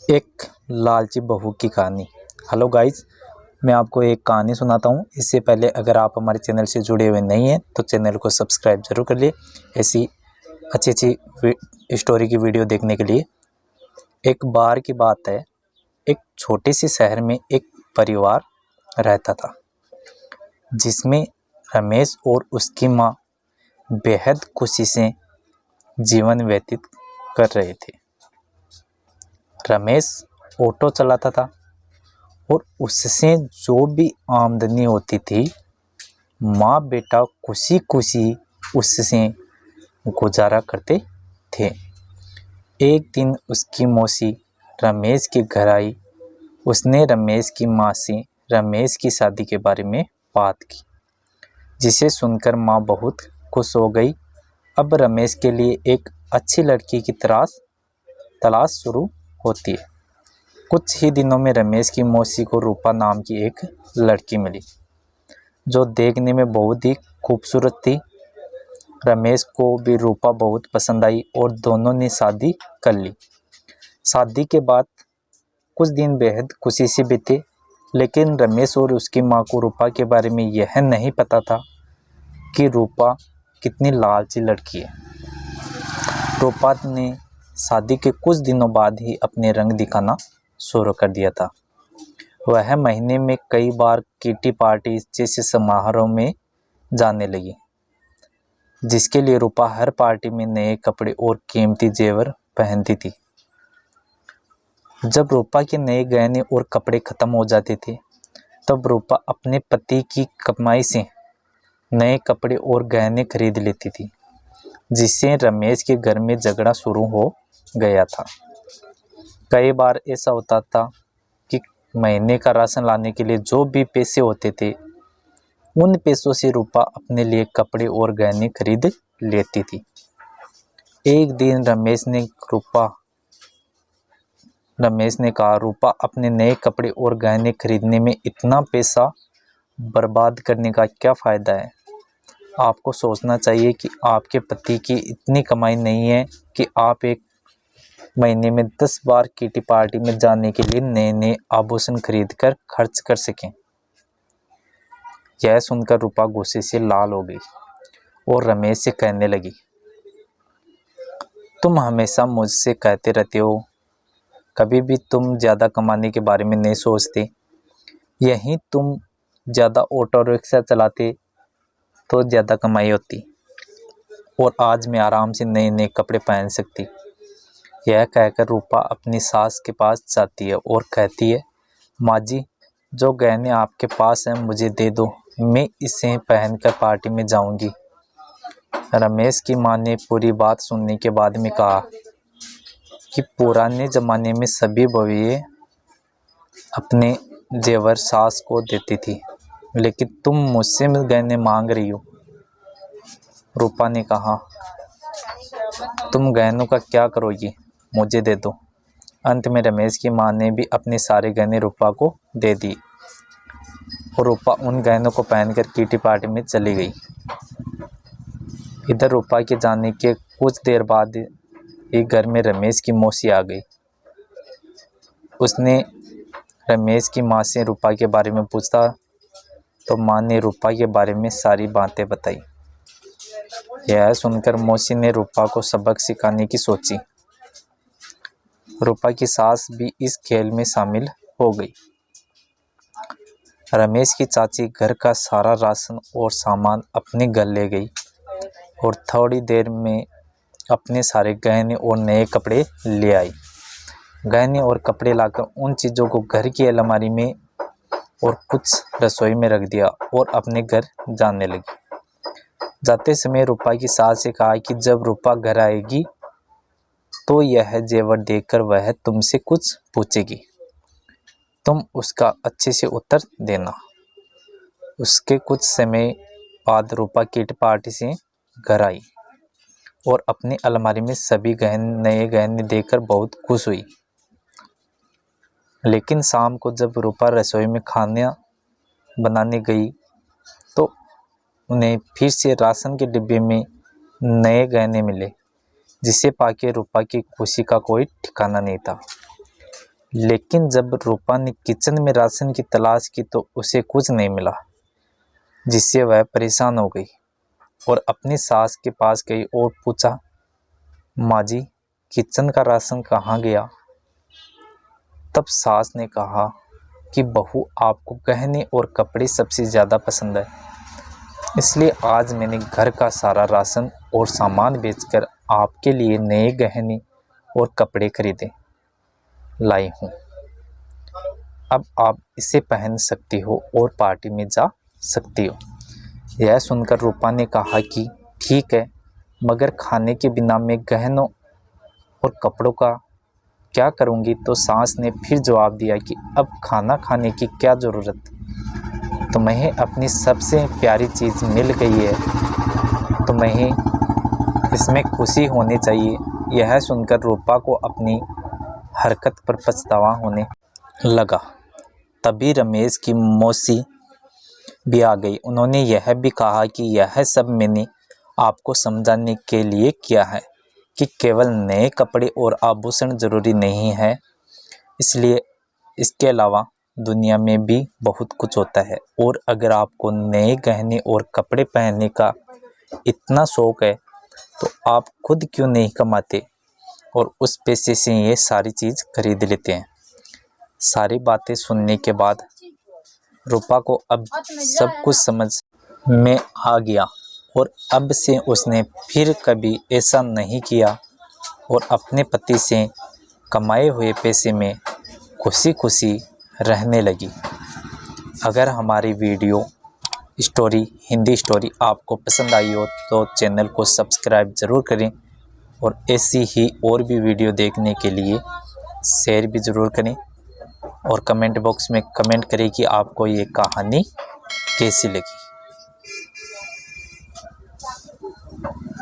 एक लालची बहू की कहानी। हेलो गाइस, मैं आपको एक कहानी सुनाता हूँ। इससे पहले अगर आप हमारे चैनल से जुड़े हुए नहीं हैं तो चैनल को सब्सक्राइब जरूर कर लिए ऐसी अच्छी स्टोरी की वीडियो देखने के लिए। एक बार की बात है, एक छोटे से शहर में एक परिवार रहता था जिसमें रमेश और उसकी माँ बेहद खुशी से जीवन व्यतीत कर रहे थे। रमेश ऑटो चलाता था और उससे जो भी आमदनी होती थी माँ बेटा खुशी खुशी उससे गुजारा करते थे। एक दिन उसकी मौसी रमेश के घर आई। उसने रमेश की माँ से रमेश की शादी के बारे में बात की, जिसे सुनकर माँ बहुत खुश हो गई। अब रमेश के लिए एक अच्छी लड़की की तलाश शुरू होती है। कुछ ही दिनों में रमेश की मौसी को रूपा नाम की एक लड़की मिली, जो देखने में बहुत ही खूबसूरत थी। रमेश को भी रूपा बहुत पसंद आई और दोनों ने शादी कर ली। शादी के बाद कुछ दिन बेहद खुशी से बीते, लेकिन रमेश और उसकी माँ को रूपा के बारे में यह नहीं पता था कि रूपा कितनी लालची लड़की है। रूपा ने शादी के कुछ दिनों बाद ही अपने रंग दिखाना शुरू कर दिया था। वह महीने में कई बार किटी पार्टी जैसे समारोह में जाने लगी, जिसके लिए रूपा हर पार्टी में नए कपड़े और कीमती जेवर पहनती थी। जब रूपा के नए गहने और कपड़े खत्म हो जाते थे तब रूपा अपने पति की कमाई से नए कपड़े और गहने खरीद लेती थी, जिससे रमेश के घर में झगड़ा शुरू हो गया था। कई बार ऐसा होता था कि महीने का राशन लाने के लिए जो भी पैसे होते थे उन पैसों से रूपा अपने लिए कपड़े और गहने खरीद लेती थी। एक दिन रमेश ने कहा, रूपा अपने नए कपड़े और गहने खरीदने में इतना पैसा बर्बाद करने का क्या फ़ायदा है। आपको सोचना चाहिए कि आपके पति की इतनी कमाई नहीं है कि आप एक महीने में 10 बार किटी पार्टी में जाने के लिए नए नए आभूषण खरीद कर खर्च कर सकें। यह सुनकर रूपा गुस्से से लाल हो गई और रमेश से कहने लगी, तुम हमेशा मुझसे कहते रहते हो, कभी भी तुम ज़्यादा कमाने के बारे में नहीं सोचते। यहीं तुम ज़्यादा ऑटो रिक्शा चलाते तो ज़्यादा कमाई होती और आज मैं आराम से नए नए कपड़े पहन सकती। यह कहकर रूपा अपनी सास के पास जाती है और कहती है, माँ जी, जो गहने आपके पास हैं मुझे दे दो, मैं इसे पहनकर पार्टी में जाऊंगी। रमेश की माँ ने पूरी बात सुनने के बाद में कहा कि पुराने ज़माने में सभी बहुएं अपने जेवर सास को देती थी, लेकिन तुम मुझसे गहने मांग रही हो। रूपा ने कहा, तुम गहनों का क्या करोगी, मुझे दे दो। अंत में रमेश की माँ ने भी अपने सारे गहने रूपा को दे दिए और रूपा उन गहनों को पहनकर किटी पार्टी में चली गई। इधर रूपा के जाने के कुछ देर बाद ही घर में रमेश की मौसी आ गई। उसने रमेश की माँ से रूपा के बारे में पूछा तो माँ ने रूपा के बारे में सारी बातें बताई। यह सुनकर मौसी ने रूपा को सबक सिखाने की सोची। रूपा की सास भी इस खेल में शामिल हो गई। रमेश की चाची घर का सारा राशन और सामान अपने घर ले गई और थोड़ी देर में अपने सारे गहने और नए कपड़े ले आई। गहने और कपड़े लाकर उन चीज़ों को घर की अलमारी में और कुछ रसोई में रख दिया और अपने घर जाने लगी। जाते समय रूपा की सास से कहा कि जब रूपा घर आएगी तो यह जेवर देखकर वह तुमसे कुछ पूछेगी, तुम उसका अच्छे से उत्तर देना। उसके कुछ समय बाद रूपा किटी पार्टी से घर आई और अपनी अलमारी में सभी नए गहने देखकर बहुत खुश हुई। लेकिन शाम को जब रूपा रसोई में खाना बनाने गई तो उन्हें फिर से राशन के डिब्बे में नए गहने मिले, जिसे पाके रूपा की खुशी का कोई ठिकाना नहीं था। लेकिन जब रूपा ने किचन में राशन की तलाश की तो उसे कुछ नहीं मिला, जिससे वह परेशान हो गई और अपनी सास के पास गई और पूछा, माँ जी, किचन का राशन कहाँ गया? तब सास ने कहा कि बहू, आपको गहने और कपड़े सबसे ज़्यादा पसंद है, इसलिए आज मैंने घर का सारा राशन और सामान बेचकर आपके लिए नए गहने और कपड़े खरीदे लाई हूँ। अब आप इसे पहन सकती हो और पार्टी में जा सकती हो। यह सुनकर रूपा ने कहा कि ठीक है, मगर खाने के बिना मैं गहनों और कपड़ों का क्या करूँगी? तो सास ने फिर जवाब दिया कि अब खाना खाने की क्या ज़रूरत, तुम्हें अपनी सबसे प्यारी चीज़ मिल गई है, तुम्हें इसमें खुशी होनी चाहिए। यह सुनकर रूपा को अपनी हरकत पर पछतावा होने लगा। तभी रमेश की मौसी भी आ गई। उन्होंने यह भी कहा कि यह सब मैंने आपको समझाने के लिए किया है कि केवल नए कपड़े और आभूषण ज़रूरी नहीं है, इसलिए इसके अलावा दुनिया में भी बहुत कुछ होता है, और अगर आपको नए गहने और कपड़े पहनने का इतना शौक़ है तो आप खुद क्यों नहीं कमाते और उस पैसे से ये सारी चीज़ खरीद लेते हैं। सारी बातें सुनने के बाद रूपा को अब सब कुछ समझ में आ गया और अब से उसने फिर कभी ऐसा नहीं किया और अपने पति से कमाए हुए पैसे में खुशी खुशी रहने लगी। अगर हमारी वीडियो स्टोरी, हिंदी स्टोरी आपको पसंद आई हो तो चैनल को सब्सक्राइब ज़रूर करें और ऐसी ही और भी वीडियो देखने के लिए शेयर भी ज़रूर करें और कमेंट बॉक्स में कमेंट करें कि आपको ये कहानी कैसी लगी।